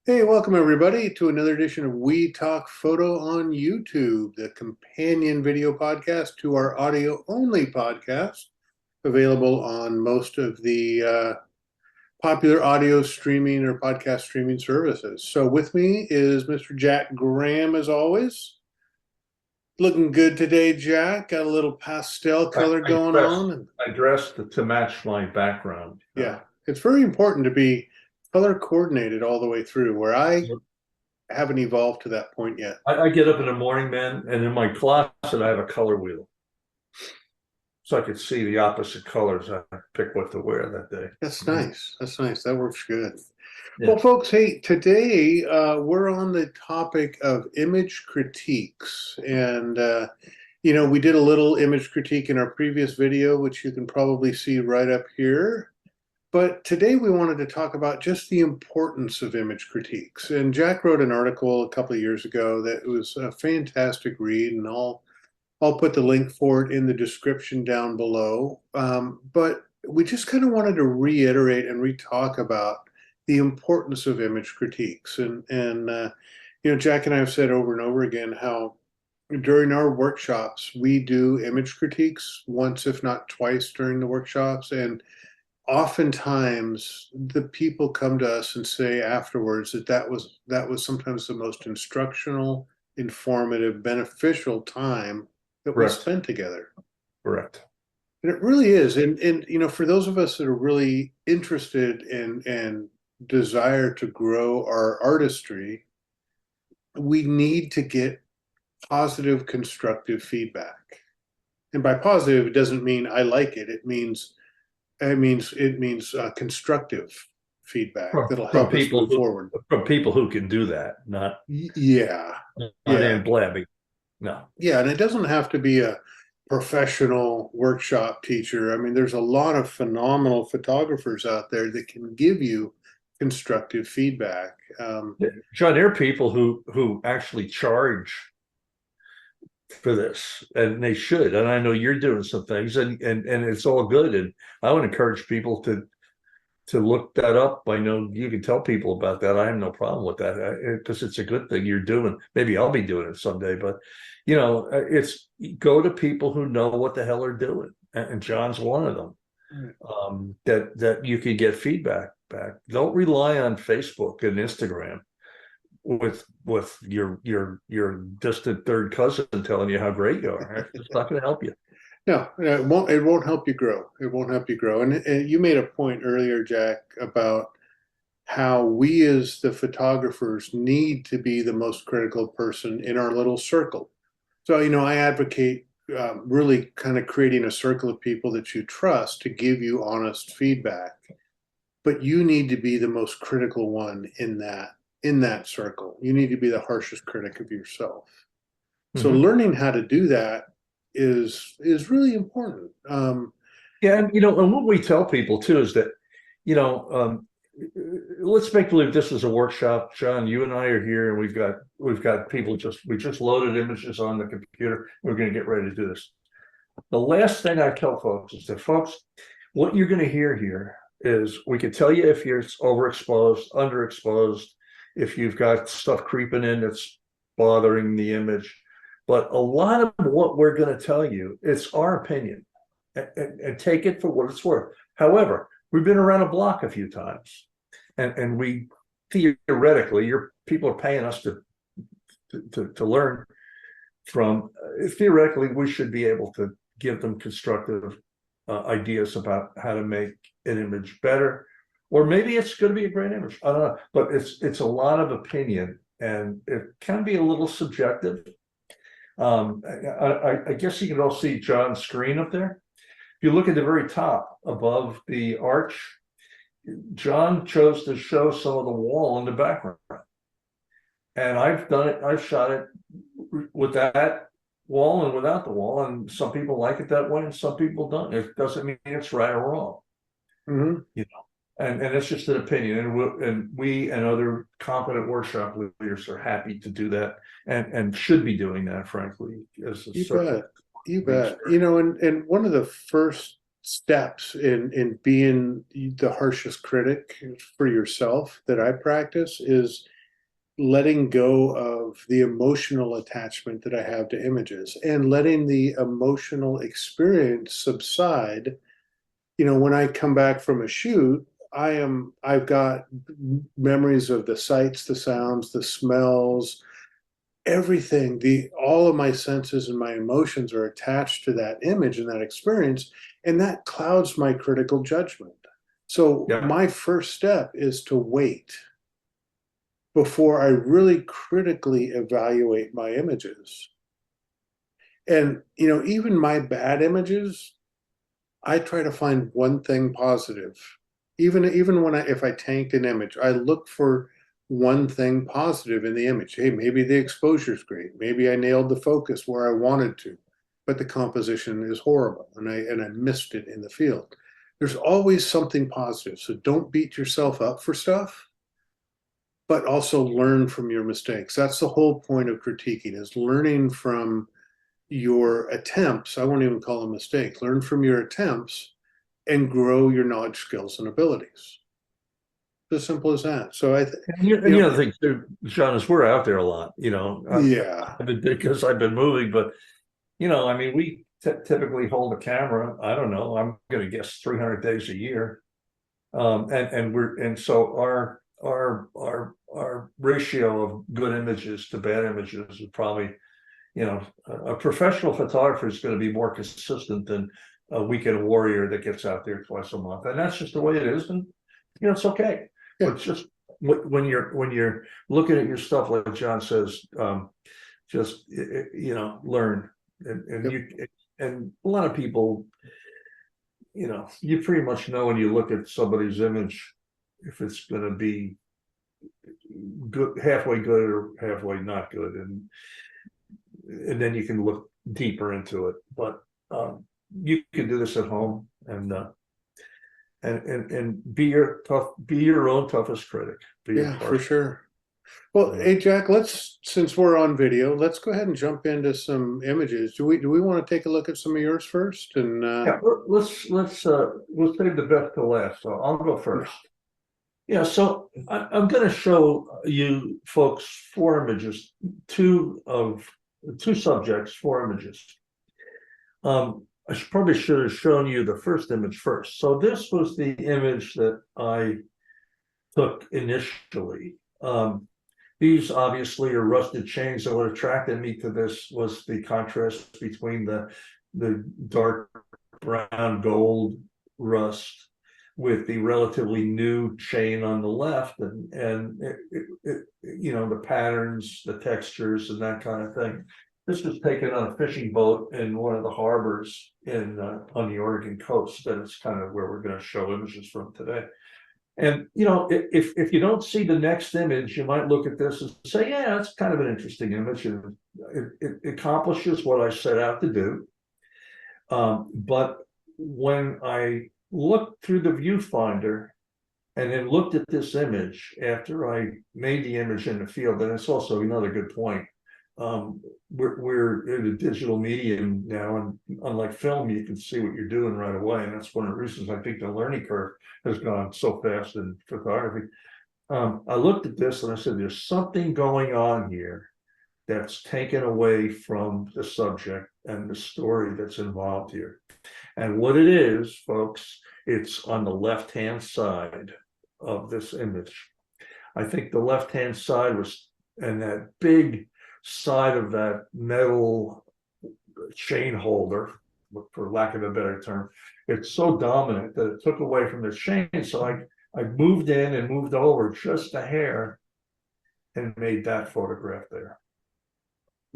Hey, welcome everybody to another edition of We Talk Photo on YouTube, the companion video podcast to our audio only podcast, available on most of the popular audio streaming or podcast streaming services. So, with me is Mr. Jack Graham, as always. Looking good today, Jack. Got a little pastel I, color I going dressed on. I dressed to match my background. Yeah, it's very important to be color coordinated all the way through, where I So haven't evolved to that point yet. I get up in the morning, man, and in my closet I have a color wheel, so I could see the opposite colors. I pick what to wear that day. That's nice. That's nice. That works good. Yeah. Well, folks, hey, today we're on the topic of image critiques. And, we did a little image critique in our previous video, which you can probably see right up here. But today we wanted to talk about just the importance of image critiques. And Jack wrote an article a couple of years ago that was a fantastic read, and I'll put the link for it in the description down below. But we just kind of wanted to reiterate and re-talk about the importance of image critiques. And Jack and I have said over and over again how during our workshops, we do image critiques once, if not twice, during the workshops. And oftentimes the people come to us and say afterwards that was sometimes the most instructional, informative, beneficial time that we Correct. spent together. Correct. And it really is. And for those of us that are really interested in and desire to grow our artistry, we need to get positive, constructive feedback. And by positive, it doesn't mean I like it. It means constructive feedback that'll From help us people move forward. who can do that, not Yeah, yeah, in blabbing. No. yeah. And it doesn't have to be a professional workshop teacher. I mean, there's a lot of phenomenal photographers out there that can give you constructive feedback. John, there are people who actually charge for this, and they should. And I know you're doing some things, and it's all good. And I would encourage people to look that up. I know you can tell people about that. I have no problem with that because it's a good thing you're doing. Maybe I'll be doing it someday, but it's go to people who know what the hell are doing, and John's one of them. That you can get feedback back. Don't rely on Facebook and Instagram with your distant third cousin telling you how great you are. It's not going to help you. No, it won't help you grow. It won't help you grow. And you made a point earlier, Jack, about how we as the photographers need to be the most critical person in our little circle. So, I advocate really kind of creating a circle of people that you trust to give you honest feedback. But you need to be the most critical one in that circle. You need to be the harshest critic of yourself. So Mm-hmm. learning how to do that is really important. Yeah, and what we tell people too is that, let's make believe this is a workshop. John, you and I are here, and we've got people we just loaded images on the computer. We're going to get ready to do this. The last thing I tell folks is that, folks, what you're going to hear here is we can tell you if you're overexposed, underexposed, if you've got stuff creeping in that's bothering the image. But a lot of what we're going to tell you, it's our opinion, and take it for what it's worth. However, we've been around a block a few times, and we theoretically, people are paying us to learn from. Theoretically, we should be able to give them constructive ideas about how to make an image better, or maybe it's going to be a great image. I don't know, but it's a lot of opinion, and it can be a little subjective. I guess you can all see John's screen up there. If you look at the very top above the arch, John chose to show some of the wall in the background. And I've done it, I've shot it with that wall and without the wall. And some people like it that way, and some people don't. It doesn't mean it's right or wrong. Mm-hmm. And it's just an opinion, and we and other competent workshop leaders are happy to do that, and should be doing that, frankly. As You bet. You bet. And one of the first steps in being the harshest critic for yourself that I practice is letting go of the emotional attachment that I have to images and letting the emotional experience subside. When I come back from a shoot, I've got memories of the sights, the sounds, the smells, everything, all of my senses and my emotions are attached to that image and that experience, and that clouds my critical judgment. So Yeah. my first step is to wait before I really critically evaluate my images. And even my bad images, I try to find one thing positive. Even when if I tanked an image, I look for one thing positive in the image. Hey, maybe the exposure is great. Maybe I nailed the focus where I wanted to, but the composition is horrible and I missed it in the field. There's always something positive. So don't beat yourself up for stuff, but also learn from your mistakes. That's the whole point of critiquing, is learning from your attempts. I won't even call them mistakes. Learn from your attempts and grow your knowledge, skills, and abilities. As simple as that. So And the other thing too, John, is we're out there a lot, yeah, because I've been moving, but I mean, we typically hold a camera. I don't know. I'm going to guess 300 days a year, and so our ratio of good images to bad images is probably, a professional photographer is going to be more consistent than a weekend warrior that gets out there twice a month, and that's just the way it is, and it's okay. yeah, But just when you're looking at your stuff, like John says, just learn, and yep. you and a lot of people, you pretty much know when you look at somebody's image if it's going to be good, halfway good or halfway not good, and then you can look deeper into it. But you can do this at home, and be your own toughest critic. Be your Yeah, for harsh. sure. Well, hey Jack, since we're on video, let's go ahead and jump into some images. Do we want to take a look at some of yours first? And Yeah, let's save the best to last. So I'll go first. Yeah, so I'm going to show you folks four images, two subjects, four images. Probably should have shown you the first image first. So this was the image that I took initially. These obviously are rusted chains, and what attracted me to this was the contrast between the dark brown gold rust with the relatively new chain on the left, and the patterns, the textures, and that kind of thing. This was taken on a fishing boat in one of the harbors on the Oregon coast, and it's kind of where we're going to show images from today. And if you don't see the next image, you might look at this and say, yeah, that's kind of an interesting image, and it accomplishes what I set out to do. But when I looked through the viewfinder and then looked at this image after I made the image in the field, and it's also another good point. We're in a digital medium now, and unlike film, you can see what you're doing right away, and that's one of the reasons I think the learning curve has gone so fast in photography. I looked at this and I said, there's something going on here that's taken away from the subject and the story that's involved here. And what it is, folks, it's on the left-hand side of this image. I think the left-hand side was, and that big side of that metal chain holder, for lack of a better term, it's so dominant that it took away from the chain. So I moved in and moved over just a hair and made that photograph there.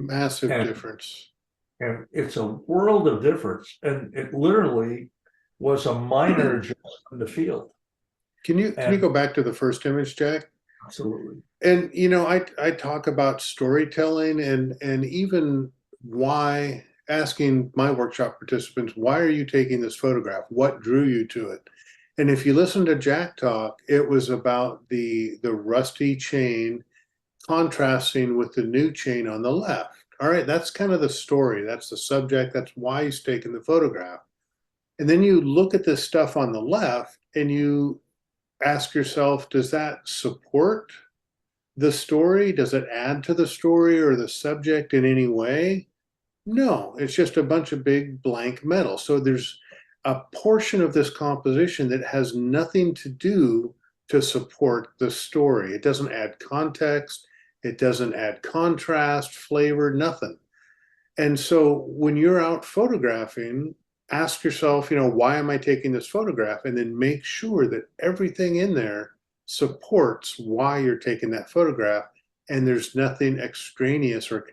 massive difference. And it's a world of difference. And it literally was a minor adjustment in the field. Can you go back to the first image, Jack? Absolutely. And I talk about storytelling and even why, asking my workshop participants, why are you taking this photograph? What drew you to it? And if you listen to Jack talk, it was about the rusty chain contrasting with the new chain on the left. All right, that's kind of the story. That's the subject. That's why he's taking the photograph. And then you look at this stuff on the left and you ask yourself, does that support the story? Does it add to the story or the subject in any way? No, it's just a bunch of big blank metal. So there's a portion of this composition that has nothing to do to support the story. It doesn't add context, it doesn't add contrast, flavor, nothing. And so when you're out photographing, ask yourself, why am I taking this photograph? And then make sure that everything in there supports why you're taking that photograph. And there's nothing extraneous or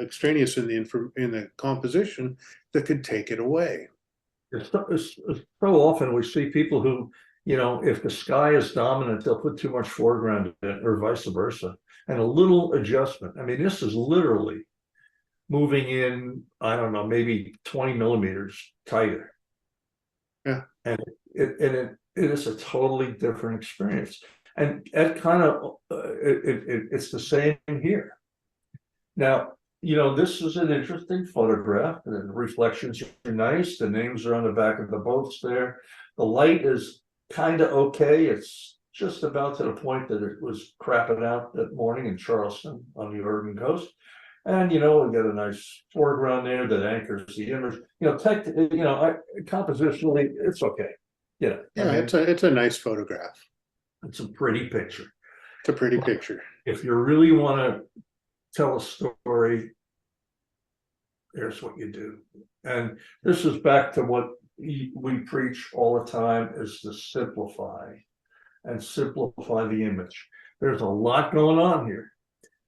extraneous in the composition that could take it away. It's so often we see people who, if the sky is dominant, they'll put too much foreground in it, or vice versa. And a little adjustment. I mean, this is literally moving in, I don't know, maybe 20 millimeters tighter. Yeah. And it is a totally different experience. And that kind of, it's the same here. Now, this is an interesting photograph. The reflections are nice. The names are on the back of the boats there. The light is kind of okay. It's just about to the point that it was crapping out that morning in Charleston on the Oregon coast. And, we got a nice foreground there that anchors the image. Compositionally, it's okay. Yeah, it's a nice photograph. It's a pretty picture. It's a pretty picture. If you really want to tell a story, here's what you do. And this is back to what we preach all the time, is to simplify the image. There's a lot going on here.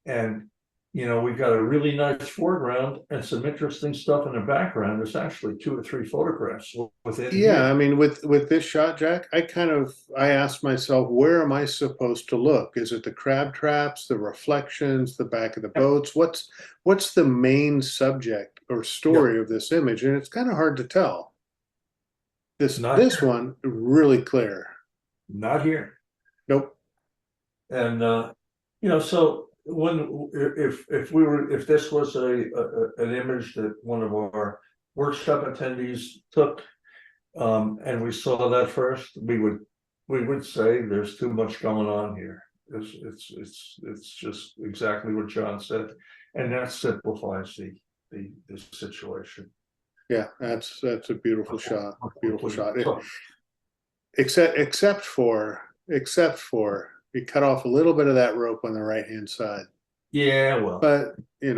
And, we've got a really nice foreground and some interesting stuff in the background. There's actually 2 or 3 photographs within. Yeah, I mean, with this shot, Jack, I asked myself, where am I supposed to look? Is it the crab traps, the reflections, the back of the boats? What's the main subject or story of this image? And it's kind of hard to tell. This one really clear. Not here. Nope. And so if this was an image that one of our workshop attendees took, and we saw that first, we would say there's too much going on here. It's just exactly what John said, and that simplifies the situation. Yeah, that's a beautiful shot. Beautiful shot. Except for we cut off a little bit of that rope on the right-hand side. Yeah, well, but it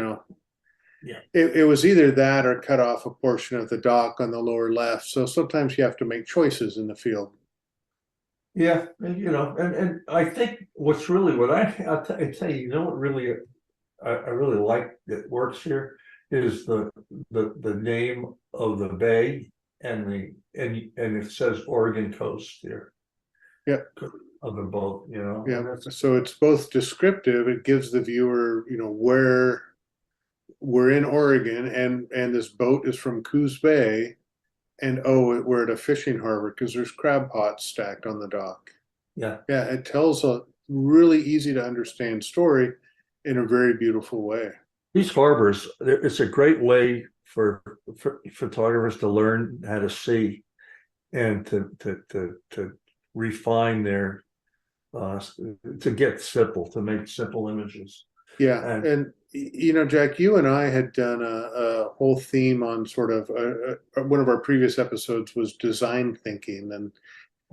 was either that or cut off a portion of the dock on the lower left. So sometimes you have to make choices in the field. Yeah, and I think what's really what I'll tell you, what really I really like that works here is the name of the bay and it says Oregon coast here. Yeah. Of the boat, Yeah. So it's both descriptive. It gives the viewer, where we're in Oregon and this boat is from Coos Bay, and we're at a fishing harbor because there's crab pots stacked on the dock. Yeah. Yeah. It tells a really easy to understand story in a very beautiful way. These harbors, it's a great way for photographers to learn how to see and to refine their to get simple, to make simple images. Yeah, and Jack, you and I had done a whole theme on sort of one of our previous episodes was design thinking,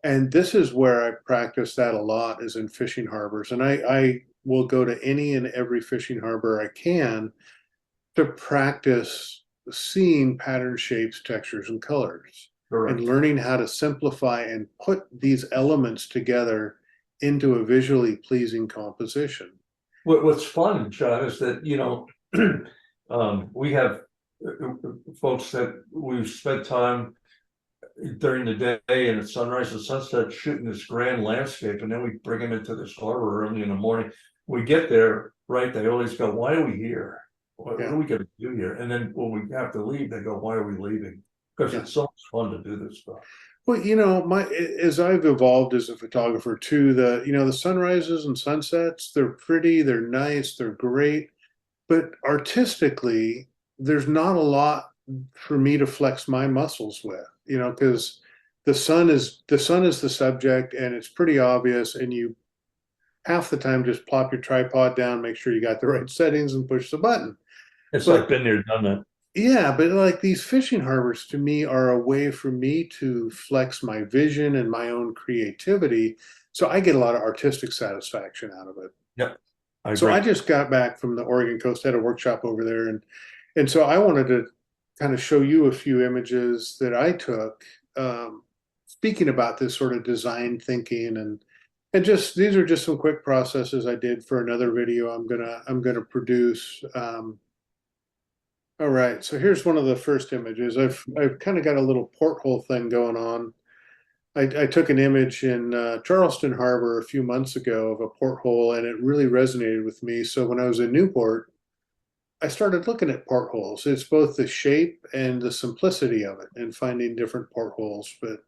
and this is where I practice that a lot, is in fishing harbors, and I will go to any and every fishing harbor I can to practice seeing pattern, shapes, textures, and colors. Correct. And learning how to simplify and put these elements together into a visually pleasing composition. What's fun, John, is that we have folks that we've spent time during the day and at sunrise and sunset shooting this grand landscape, and then we bring them into this harbor early in the morning. We get there, right? They always go, "Why are we here? What are we going to do here?" And then when we have to leave, they go, "Why are we leaving?" Because it's so much fun to do this stuff. Well, as I've evolved as a photographer too, the sunrises and sunsets, they're pretty, they're nice, they're great, but artistically, there's not a lot for me to flex my muscles with, because the sun is the subject and it's pretty obvious, and you half the time just plop your tripod down, make sure you got the right settings, and push the button. It's like But been there, done that. yeah, but like these fishing harbors to me are a way for me to flex my vision and my own creativity. So I get a lot of artistic satisfaction out of it. Yep, I So I agree. just got back from the Oregon coast, had a workshop over there, and so I wanted to kind of show you a few images that I took, speaking about this sort of design thinking and just these are just some quick processes I did for another video I'm gonna produce. All right, so here's one of the first images. I've kind of got a little porthole thing going on. I took an image in Charleston Harbor a few months ago of a porthole, and it really resonated with me. So when I was in Newport, I started looking at portholes. It's both the shape and the simplicity of it, and finding different portholes. But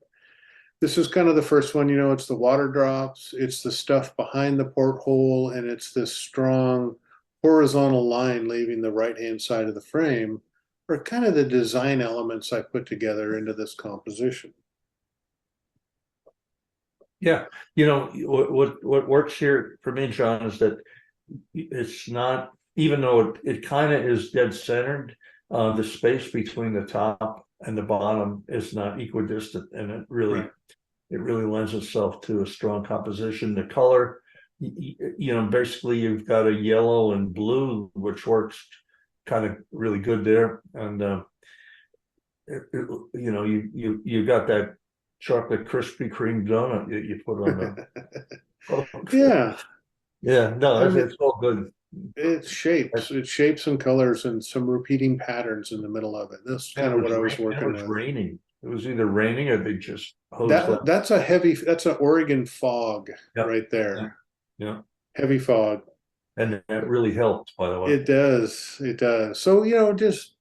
this is kind of the first one. You know, it's the water drops, it's the stuff behind the porthole, and it's this strong horizontal line leaving the right-hand side of the frame, are kind of the design elements I put together into this composition. Yeah, you know, what works here for me, John, is that it's not, even though it kind of is dead centered, the space between the top and the bottom is not equidistant, and Right. it really lends itself to a strong composition. The color, you know, basically you've got a yellow and blue, which works kind of really good there, and you know, you got that chocolate Krispy Kreme donut that you put on the. Yeah, Yeah, no, I mean, it's all good. it shapes and colors and some repeating patterns in the middle of it. That's Yeah, kind of what I was it working was with. raining. It was either raining or they just hosed That up. that's an Oregon fog Yeah, right yeah, there. yeah. Heavy fog. And that really helped, by the way. It does. It does. So, you know, just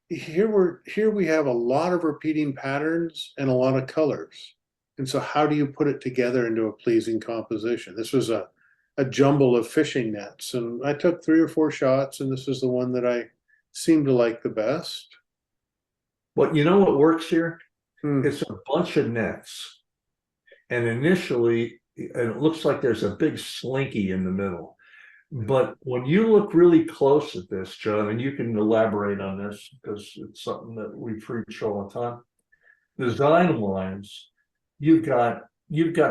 here we have a lot of repeating patterns and a lot of colors. And so how do you put it together into a pleasing composition? This was a jumble of fishing nets, and I took 3 or 4 shots, and this is the one that I seem to like the best. But you know what works here? Hmm. It's a bunch of nets. And initially, and it looks like there's a big slinky in the middle. But when you look really close at this, John, and you can elaborate on this because it's something that we preach all the time. Design lines, you've got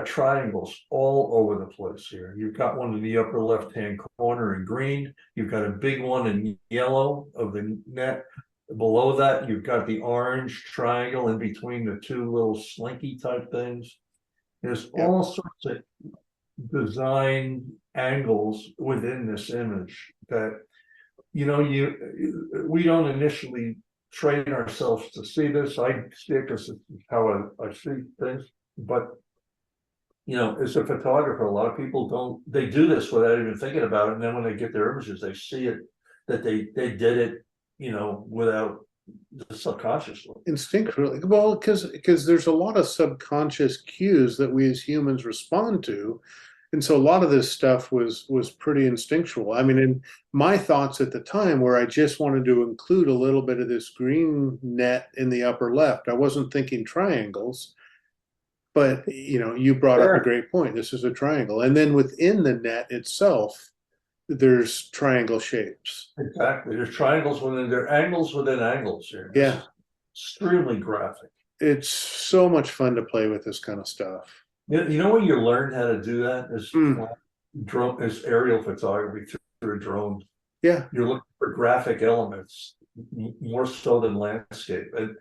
triangles all over the place here. You've got one in the upper left-hand corner in green. You've got a big one in yellow of the net. Below that, you've got the orange triangle in between the two little slinky type things. There's Yep. all sorts of design angles within this image that, you know, we don't initially train ourselves to see this. I see it because it's how I see things. But, you know, as a photographer, a lot of people don't, they do this without even thinking about it. And then when they get their images, they see it, that they did it, you know, without subconsciously. Instinctually, well, because there's a lot of subconscious cues that we as humans respond to, and so a lot of this stuff was pretty instinctual. I mean, in my thoughts at the time where I just wanted to include a little bit of this green net in the upper left, I wasn't thinking triangles, but you know, you brought up a Sure. great point. This is a triangle, and then within the net itself, there's triangle shapes. Exactly. There's triangles within, there are angles within angles here. This Yeah, is extremely graphic. it's so much fun to play with this kind of stuff. You know when you learn how to do that is Mm, drone, is aerial photography through a drone. yeah. You're looking for graphic elements more so than landscape. And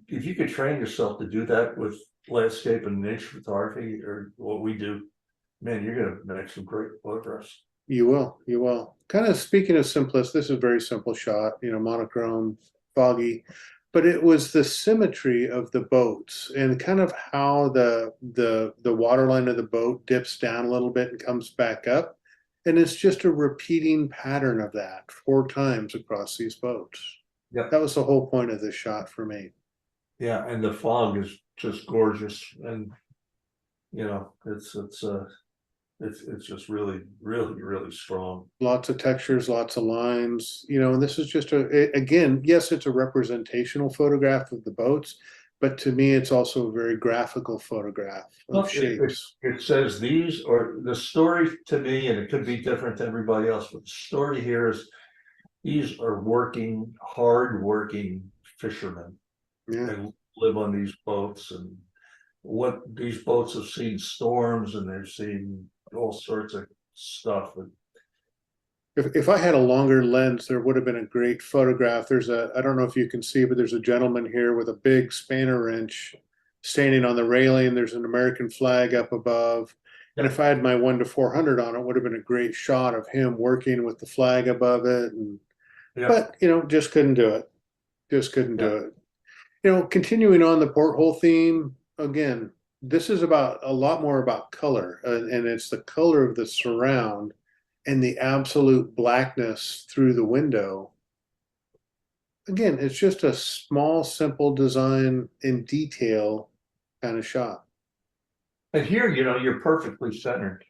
if you could train yourself to do that with landscape and nature photography or what we do, man, you're gonna make some great photographs. You will, you will. Kind of speaking of simplest, this is a very simple shot, you know, monochrome, foggy, but it was the symmetry of the boats and kind of how the waterline of the boat dips down a little bit and comes back up. And it's just a repeating pattern of that 4 times across these boats. Yeah, That was the whole point of this shot for me. yeah, and the fog is just gorgeous, and you know, it's just really, really, really strong. Lots of textures, lots of lines, you know, and this is just again, yes, it's a representational photograph of the boats, but to me, it's also a very graphical photograph Well, of shapes. it says these, or the story to me, and it could be different to everybody else, but the story here is these are hard working fishermen. Yeah. They live on these boats, and what these boats have seen storms, and they've seen all sorts of stuff. And If I had a longer lens, there would have been a great photograph. I don't know if you can see, but there's a gentleman here with a big spanner wrench standing on the railing. There's an American flag up above. And yeah, if I had my 1:400 on it, would have been a great shot of him working with the flag above it. yeah, But, just couldn't do it. Just couldn't yeah. do it. Continuing on the porthole theme, again, this is about a lot more about color, and it's the color of the surround and the absolute blackness through the window. Again, it's just a small, simple design in detail kind of shot. And here, you're perfectly centered,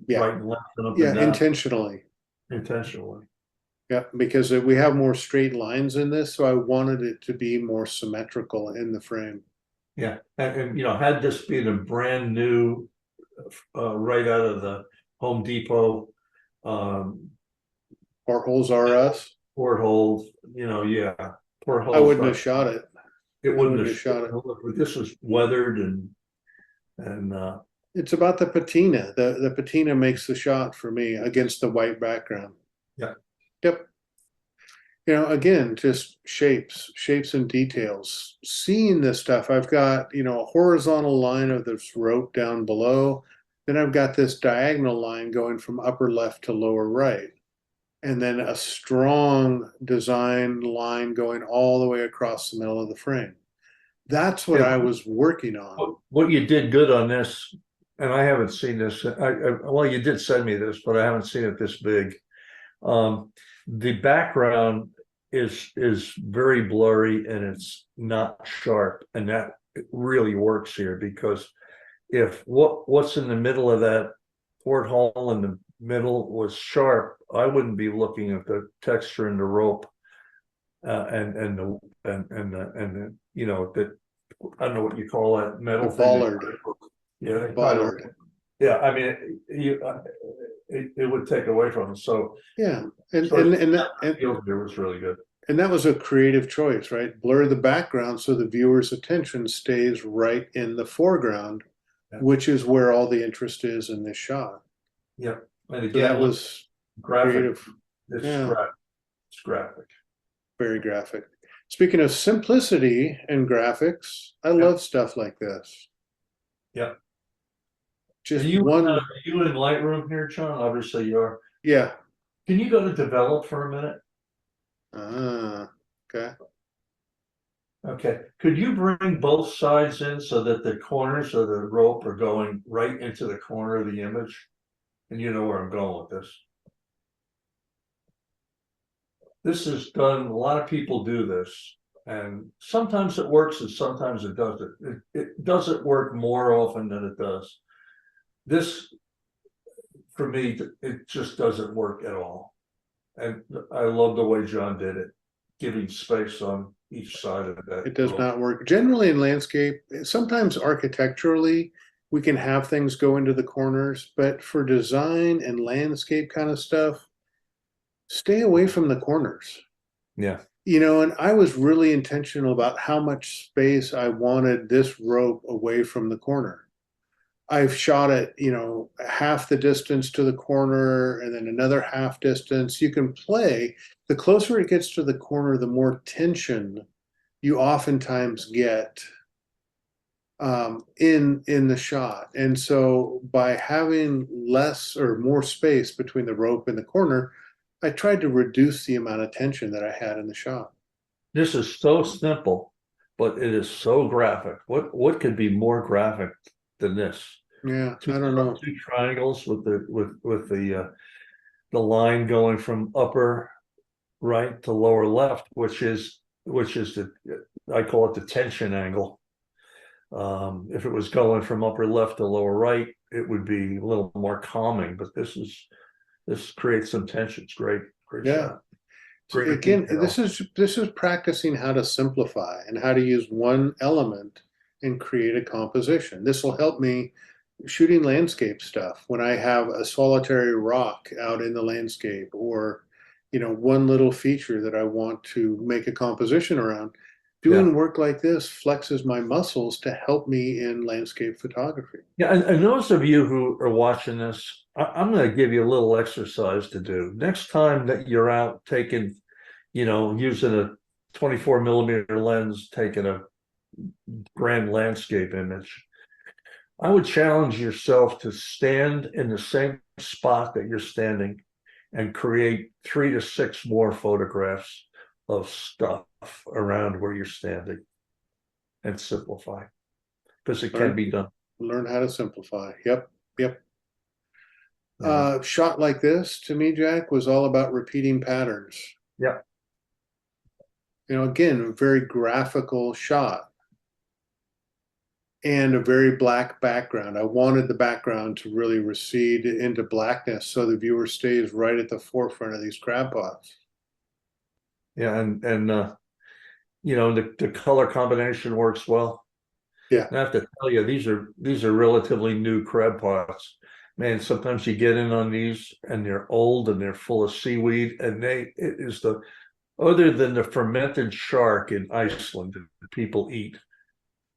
Yeah, right and left and up and yeah, down intentionally. intentionally. Yeah, because we have more straight lines in this, so I wanted it to be more symmetrical in the frame. Yeah, and had this been a brand new, right out of the Home Depot, Portholes are us. porthole, yeah, I portholes. wouldn't have shot it. It I wouldn't wouldn't have have shot it. but this is weathered and It's about the patina. The patina makes the shot for me against the white background. yeah, Yep. Again, just shapes and details. Seeing this stuff, I've got, a horizontal line of this rope down below. Then I've got this diagonal line going from upper left to lower right. And then a strong design line going all the way across the middle of the frame. That's what yeah. I was working on. What you did good on this, and I haven't seen this. Well, you did send me this, but I haven't seen it this big. The background is very blurry and it's not sharp, and that really works here because if what's in the middle of that porthole in the middle was sharp, I wouldn't be looking at the texture in the rope, and the that, I don't know what you call that metal The thing. bollard. Yeah, they Bollard. yeah, I mean, it would take away from it. So Yeah. And so and and that, and, field here was really good. and that was a creative choice, right? Blur the background so the viewer's attention stays right in the foreground, Yeah. which is where all the interest is in this shot. Yeah, and So that again, was graphic. creative. It's Yeah. it's graphic. Very graphic. Speaking of simplicity and graphics, I love stuff like this. Yeah. Just Are you in Lightroom here, John? Obviously you are. yeah. Can you go to develop for a minute? Okay. Okay. Could you bring both sides in so that the corners of the rope are going right into the corner of the image? And you know where I'm going with this. This is done, a lot of people do this, and sometimes it works and sometimes it doesn't. It doesn't work more often than it does. This, for me, it just doesn't work at all. And I love the way John did it, giving space on each side of that. It does not work. Generally in landscape, sometimes architecturally, we can have things go into the corners, but for design and landscape kind of stuff, stay away from the corners. Yeah. And I was really intentional about how much space I wanted this rope away from the corner. I've shot it, half the distance to the corner and then another half distance. You can play. The closer it gets to the corner, the more tension you oftentimes get in the shot. And so by having less or more space between the rope and the corner, I tried to reduce the amount of tension that I had in the shot. This is so simple, but it is so graphic. What could be more graphic than this? Yeah, I don't know. Two triangles with the line going from upper right to lower left, which is the, I call it the tension angle. If it was going from upper left to lower right, it would be a little more calming, but this creates some tension. It's great Yeah. shot. great Again, detail. this is practicing how to simplify and how to use one element and create a composition. This will help me shooting landscape stuff when I have a solitary rock out in the landscape, or one little feature that I want to make a composition around. Yeah. Doing work like this flexes my muscles to help me in landscape photography. Yeah, and those of you who are watching this, I'm going to give you a little exercise to do. Next time that you're out taking, using a 24 millimeter lens, taking a grand landscape image, I would challenge yourself to stand in the same spot that you're standing and create 3 to 6 more photographs of stuff around where you're standing and simplify, because it can Learn, be done. learn how to simplify. Yep, yep. Yeah. Shot like this to me, Jack, was all about repeating patterns. Yeah. Again, a very graphical shot and a very black background. I wanted the background to really recede into blackness so the viewer stays right at the forefront of these crab pots. Yeah, and the color combination works well. Yeah. And I have to tell you, these are relatively new crab pots. Man, sometimes you get in on these and they're old and they're full of seaweed, and it is other than the fermented shark in Iceland that people eat,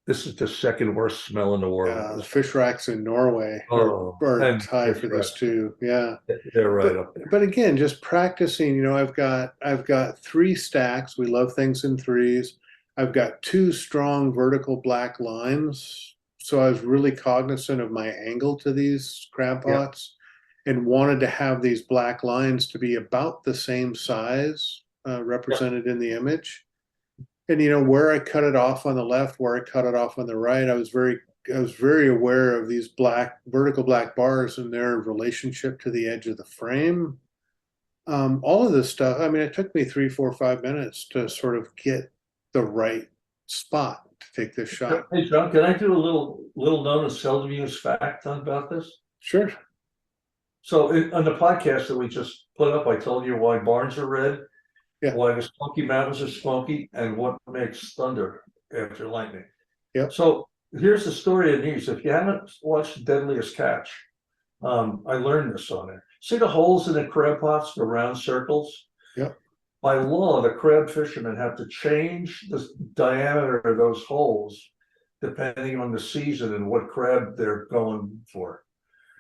this is the second worst smell in the world. Fish racks in Norway are And high fish for this racks, too. Yeah. they're right But up there. but again, just practicing, I've got 3 stacks. We love things in threes. I've got 2 strong vertical black lines. So I was really cognizant of my angle to these crab Yeah, pots and wanted to have these black lines to be about the same size yeah, represented in the image. And where I cut it off on the left, where I cut it off on the right, I was very aware of these vertical black bars and their relationship to the edge of the frame. All of this stuff, I mean, it took me 3, 4, 5 minutes to sort of get the right spot to take this shot. Hey, John, can I do a little known and seldom used fact about this? Sure. So on the podcast that we just put up, I told you why barns are red, Yeah. why the Smoky Mountains are smoky, and what makes thunder after lightning. Yep. So here's the story of these. If you haven't watched Deadliest Catch, I learned this on there. See the holes in the crab pots, the round circles? Yep. By law, the crab fishermen have to change the diameter of those holes depending on the season and what crab they're going for.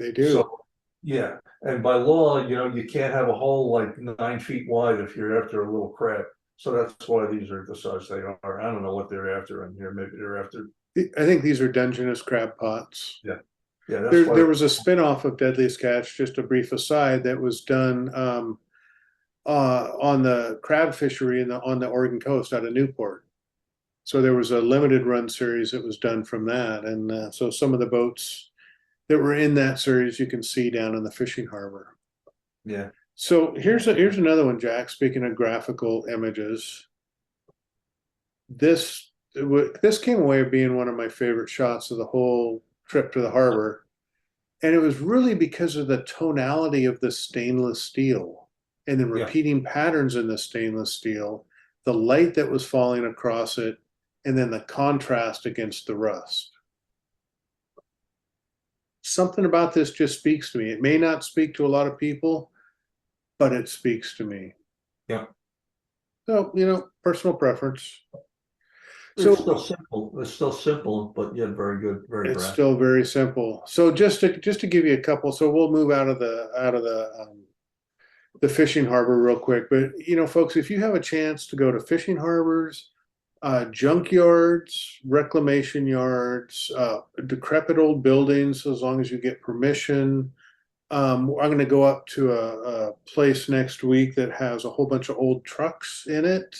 They do. So, yeah, and by law, you can't have a hole like 9 feet wide if you're after a little crab. So that's why these are the size they are. I don't know what they're after in here. Maybe they're after. I think these are Dungeness crab pots. Yeah, yeah. That's There, why there was a spin-off of Deadliest Catch, just a brief aside, that was done on the crab fishery on the Oregon coast out of Newport. So there was a limited run series that was done from that, and so some of the boats that were in that series you can see down in the fishing harbor. Yeah. So here's another one, Jack. Speaking of graphical images, this came away being one of my favorite shots of the whole trip to the harbor, and it was really because of the tonality of the stainless steel and the Yeah. repeating patterns in the stainless steel, the light that was falling across it, and then the contrast against the rust. Something about this just speaks to me. It may not speak to a lot of people, but it speaks to me. Yeah. So, personal preference. It's still simple. It's still simple, but yet very good, very It's graphic. still very simple. So just to give you a couple, so we'll move out of the fishing harbor real quick. But folks, if you have a chance to go to fishing harbors, junkyards, reclamation yards, decrepit old buildings, as long as you get permission. I'm going to go up to a place next week that has a whole bunch of old trucks in it,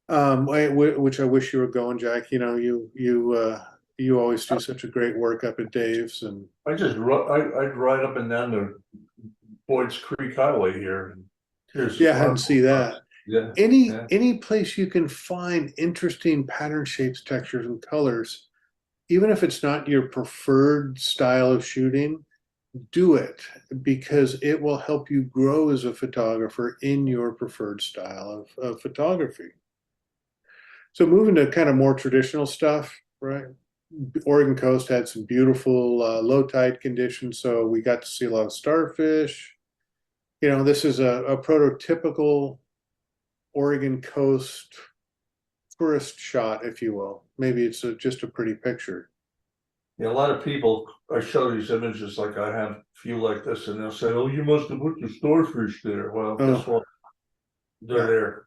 which I wish you were going, Jack. You always do such a great work up at Dave's, and I'd ride up and down the Boyd's Creek Highway here. yeah, I hadn't see that. Yeah. Any place you can find interesting pattern shapes, textures, and colors, even if it's not your preferred style of shooting, do it because it will help you grow as a photographer in your preferred style of photography. So moving to kind of more traditional stuff, right? Oregon coast had some beautiful low tide conditions, so we got to see a lot of starfish. You know, this is a prototypical Oregon coast tourist shot, if you will. Maybe it's just a pretty picture. Yeah, a lot of people, I show these images, like I have a few like this, and they'll say, "Oh, you must have put the starfish there." Well, guess Oh, what? They're yeah. there.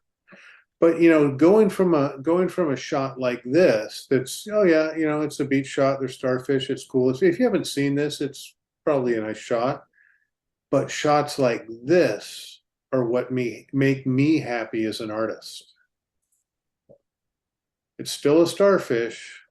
But going from a shot like this, that's oh yeah, you know, it's a beach shot. There's starfish. It's cool. If you haven't seen this, it's probably a nice shot. But shots like this are what make me happy as an artist. It's still a starfish,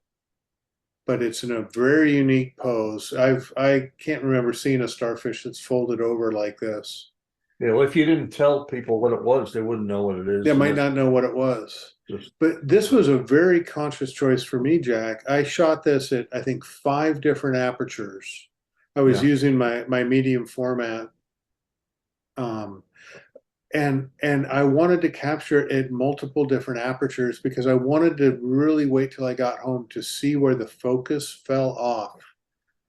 but it's in a very unique pose. I can't remember seeing a starfish that's folded over like this. You know, if you didn't tell people what it was, they wouldn't know what it They is. And might that's not know what it was. just, But this was a very conscious choice for me, Jack. I shot this at I think 5 different apertures. I was yeah, using my medium format. Um, and I wanted to capture it at multiple different apertures because I wanted to really wait till I got home to see where the focus fell off.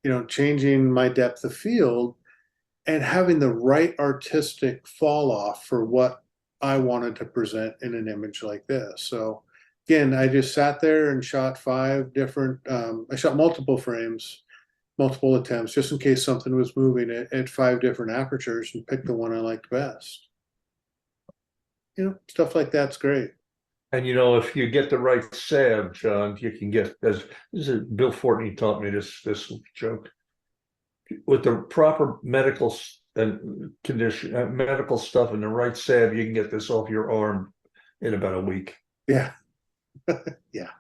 You know, changing my depth of field and having the right artistic fall off for what I wanted to present in an image like this. So again, I just sat there and shot 5 different, I shot multiple frames, multiple attempts, just in case something was moving at 5 different apertures and picked the one I liked best. You know, stuff like that's great. and you know, if you get the right salve, John, you can get as this is Bill Fortney taught me this joke with the proper and condition medical stuff and the right salve, you can get this off your arm in about a week. Yeah. Yeah.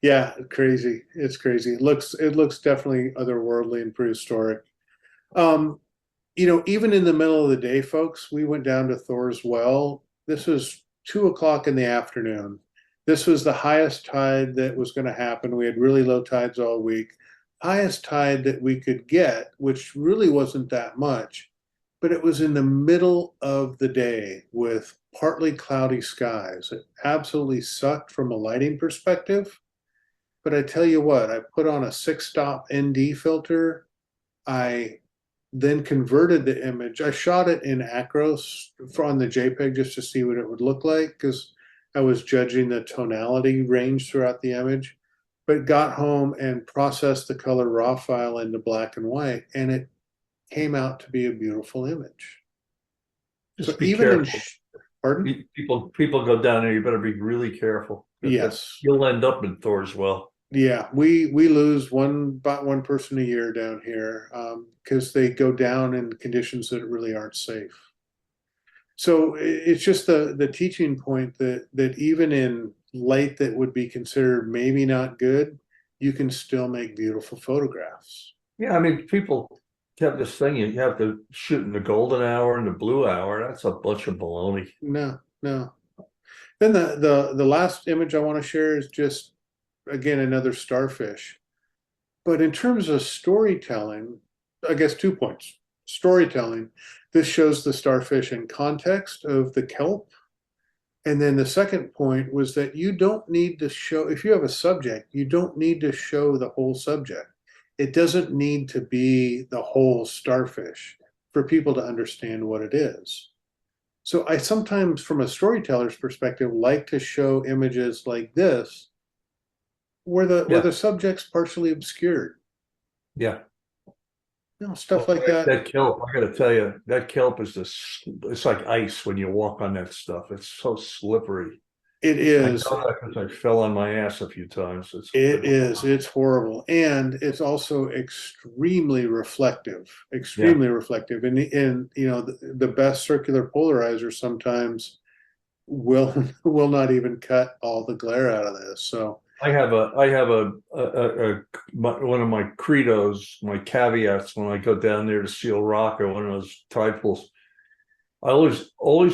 Yeah. Crazy. It's crazy. It looks definitely otherworldly and prehistoric. Um, you know, even in the middle of the day, folks, we went down to Thor's Well. This was 2 o'clock in the afternoon. This was the highest tide that was going to happen. We had really low tides all week. Highest tide that we could get, which really wasn't that much, but it was in the middle of the day with partly cloudy skies. It absolutely sucked from a lighting perspective. But I tell you what, I put on a 6 stop ND filter. I then converted the image. I shot it in Acros on the JPEG just to see what it would look like because I was judging the tonality range throughout the image, but got home and processed the color raw file into black and white, and it came out to be a beautiful image. So Just be even in, careful. pardon? People go down there, you better be really careful. That Yes. you'll end up in Thor's Well. Yeah, we lose about one person a year down here because they go down in conditions that really aren't safe. So it's just the teaching point that even in light that would be considered maybe not good, you can still make beautiful photographs. Yeah, I mean, people have this thing, you have to shoot in the golden hour and the blue hour. That's a bunch of baloney. No, no. Then the last image I want to share is just again another starfish. But in terms of storytelling, I guess 2 points. Storytelling, this shows the starfish in context of the kelp. And then the second point was that you don't need to show, if you have a subject, you don't need to show the whole subject. It doesn't need to be the whole starfish for people to understand what it is. So I sometimes, from a storyteller's perspective, like to show images like this where Yeah, the subject's partially obscured. yeah. You know, stuff Well, like that. that kelp, I gotta tell you, that kelp is it's like ice when you walk on that stuff. It's so slippery. It I know is. that because I fell on my ass a few times. It is. It's horrible, and it's also extremely reflective. Yeah. Extremely reflective, and you know the best circular polarizer sometimes will not even cut all the glare out of this. So I have one of my credos, my caveats when I go down there to Seal Rock or one of those tide pools. I always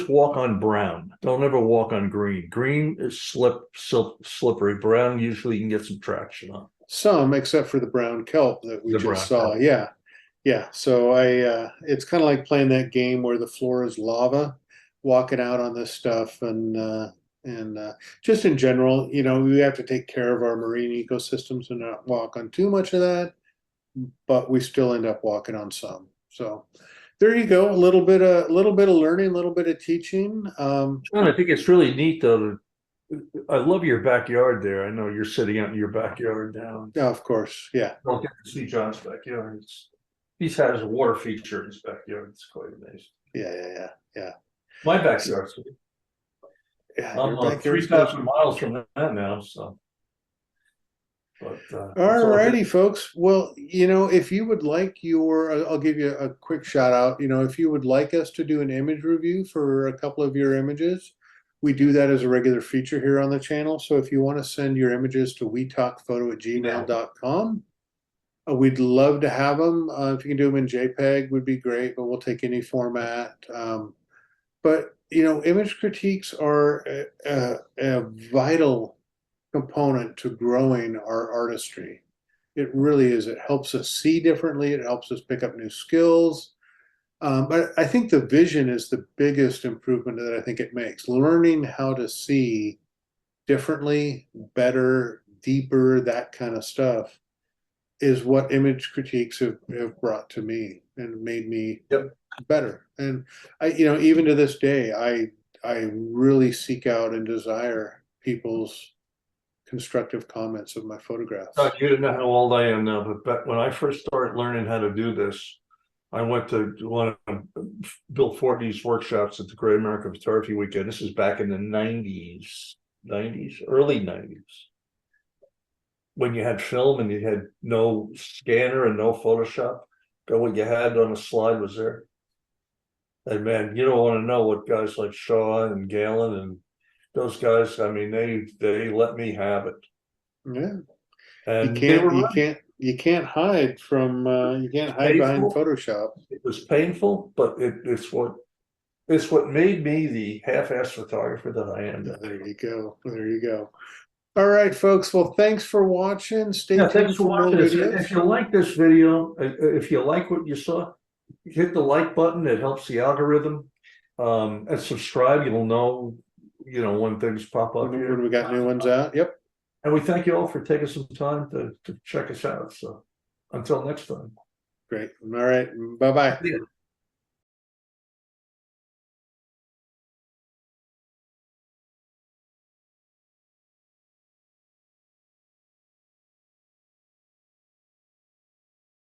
walk on brown. Don't ever walk on green. Green is slippery. Brown usually you can get some traction on. some, except for the brown kelp that we The just brown saw. kelp. Yeah, Yeah, so it's kind of like playing that game where the floor is lava, walking out on this stuff, and just in general, we have to take care of our marine ecosystems and not walk on too much of that, but we still end up walking on some. So there you go, a little bit of learning, a little bit of teaching. John, I think it's really neat though. I love your backyard there. I know you're sitting out in your backyard now. Yeah, of course, yeah, Don't get to see John's backyard. He's had his water feature in his backyard. It's quite amazing. yeah. My So, backyard's yeah, I'm your backyard's good. 3,000 miles from that now, so. But it's All all good. righty, folks. Well, if you would like I'll give you a quick shout out. If you would like us to do an image review for a couple of your images, we do that as a regular feature here on the channel. So if you want to send your images to wetalkphoto@gmail.com, we'd love to have them. If you can do them in JPEG, would be great, but we'll take any format. But image critiques are a vital component to growing our artistry. It really is. It helps us see differently. It helps us pick up new skills. But I think the vision is the biggest improvement that I think it makes. Learning how to see differently, better, deeper, that kind of stuff is what image critiques have brought to me and made me Yep. better. And even to this day, I really seek out and desire people's constructive comments of my photographs. You didn't know how old I am now, but when I first started learning how to do this, I went to one of Bill Fortney's workshops at the Great American Photography Weekend. This is back in the 90s, early 90s. When you had film and you had no scanner and no Photoshop, but what you had on the slide was there. And man, you don't want to know what guys like Shaw and Galen and those guys, I mean, they let me have it. Yeah, And they were right. you can't hide from you can't hide behind Photoshop. It was painful, but it's what made me the half-assed photographer that I am. There you go. There you go. All right, folks. Well, thanks for watching. Stay tuned Thanks for more watching. videos. If you like this video, if you like what you saw, hit the like button. It helps the algorithm. And subscribe. You'll know, when things pop up here. When we got new ones out. Yep. And we thank you all for taking some time to check us out. So until next time. Great. All right. Bye-bye.